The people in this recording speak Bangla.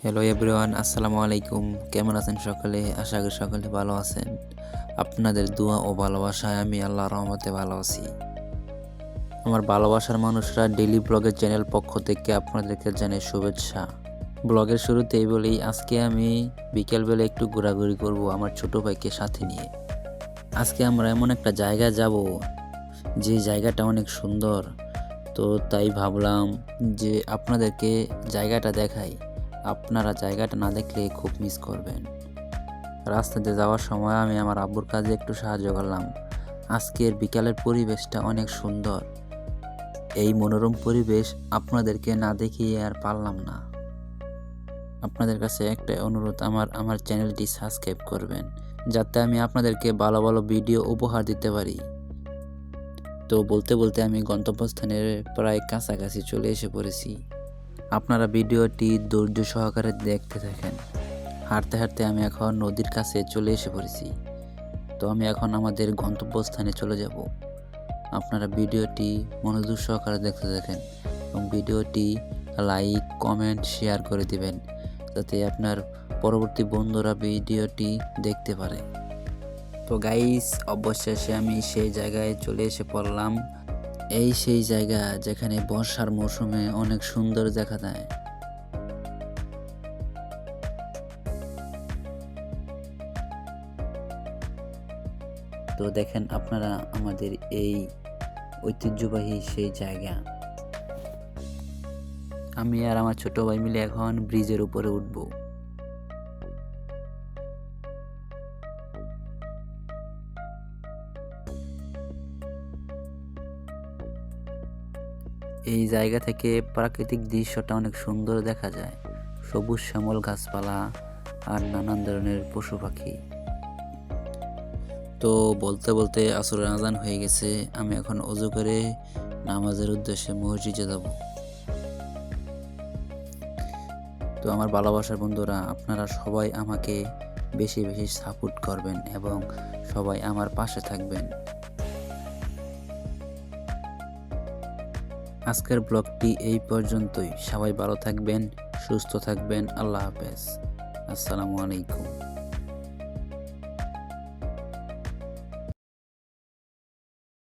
হ্যালো এভরিওয়ান, আসসালামু আলাইকুম। কেমন আছেন সকলে? আশা করি সকলে ভালো আছেন। আপনাদের দোয়া ও ভালোবাসায় আমি আল্লাহর রহমতে ভালো আছি। আমার ভালোবাসার মানুষরা ডেইলি ব্লগের চ্যানেল পক্ষ থেকে আপনাদেরকে জানাই শুভেচ্ছা। ব্লগের শুরুতেই বলি, আজকে আমি বিকেলবেলা একটু ঘোরাঘুরি করব আমার ছোট ভাইকে সাথে নিয়ে। আজকে আমরা এমন একটা জায়গায় যাব যে জায়গাটা অনেক সুন্দর। তো তাই ভাবলাম যে আপনাদেরকে জায়গাটা দেখাই। আপনারা জায়গাটা না দেখলে খুব মিস করবেন। রাস্তাতে যাওয়ার সময় আমি আমার আব্বুর কাজে একটু সাহায্য করলাম। আজকের বিকালের পরিবেশটা অনেক সুন্দর। এই মনোরম পরিবেশ আপনাদেরকে না দেখিয়ে আর পারলাম না। আপনাদের কাছে একটা অনুরোধ, আমার চ্যানেলটি সাবস্ক্রাইব করবেন, যাতে আমি আপনাদেরকে ভালো ভালো ভিডিও উপহার দিতে পারি। তো বলতে বলতে আমি গন্তব্যস্থানের প্রায় কাছাকাছি চলে এসে পড়েছি। আপনারা ভিডিওটি ধৈর্য সহকারে দেখতে থাকেন। হাঁটতে হাঁটতে আমি এখন নদীর কাছে চলে এসে পড়েছি। তো আমি এখন আমাদের গন্তব্যস্থানে চলে যাব। আপনারা ভিডিওটি মনোযোগ সহকারে দেখতে থাকেন এবং ভিডিওটি লাইক, কমেন্ট, শেয়ার করে দিবেন, যাতে আপনার পরবর্তী বন্ধুরা ভিডিওটি দেখতে পারে। তো গাইস, অবশেষে আমি সেই জায়গায় চলে এসে পড়লাম। এই সেই জায়গা যেখানে বর্ষার মৌসুমে অনেক সুন্দর দেখা যায়। তো দেখেন আপনারা আমাদের এই ঐতিহ্যবাহী সেই জায়গা। আমি আর আমার ছোট ভাই মিলে এখন ব্রিজের উপরে উঠব। এই জায়গা থেকে প্রাকৃতিক দৃশ্যটা অনেক সুন্দর দেখা যায়। সবুজ শ্যামল গাছপালা আর নানান ধরনের পশু পাখি। তো বলতে বলতে আসরের আজান হয়ে গেছে। আমি এখন ওযু করে নামাজের উদ্দেশ্যে মসজিদে যাব। তো আমার ভালোবাসার বন্ধুরা, আপনারা সবাই আমাকে বেশি বেশি সাপোর্ট করবেন এবং সবাই আমার পাশে থাকবেন। আজকের ব্লগটি এই পর্যন্তই। সবাই ভালো থাকবেন, সুস্থ থাকবেন। আল্লাহ হাফেজ। আসসালামু আলাইকুম।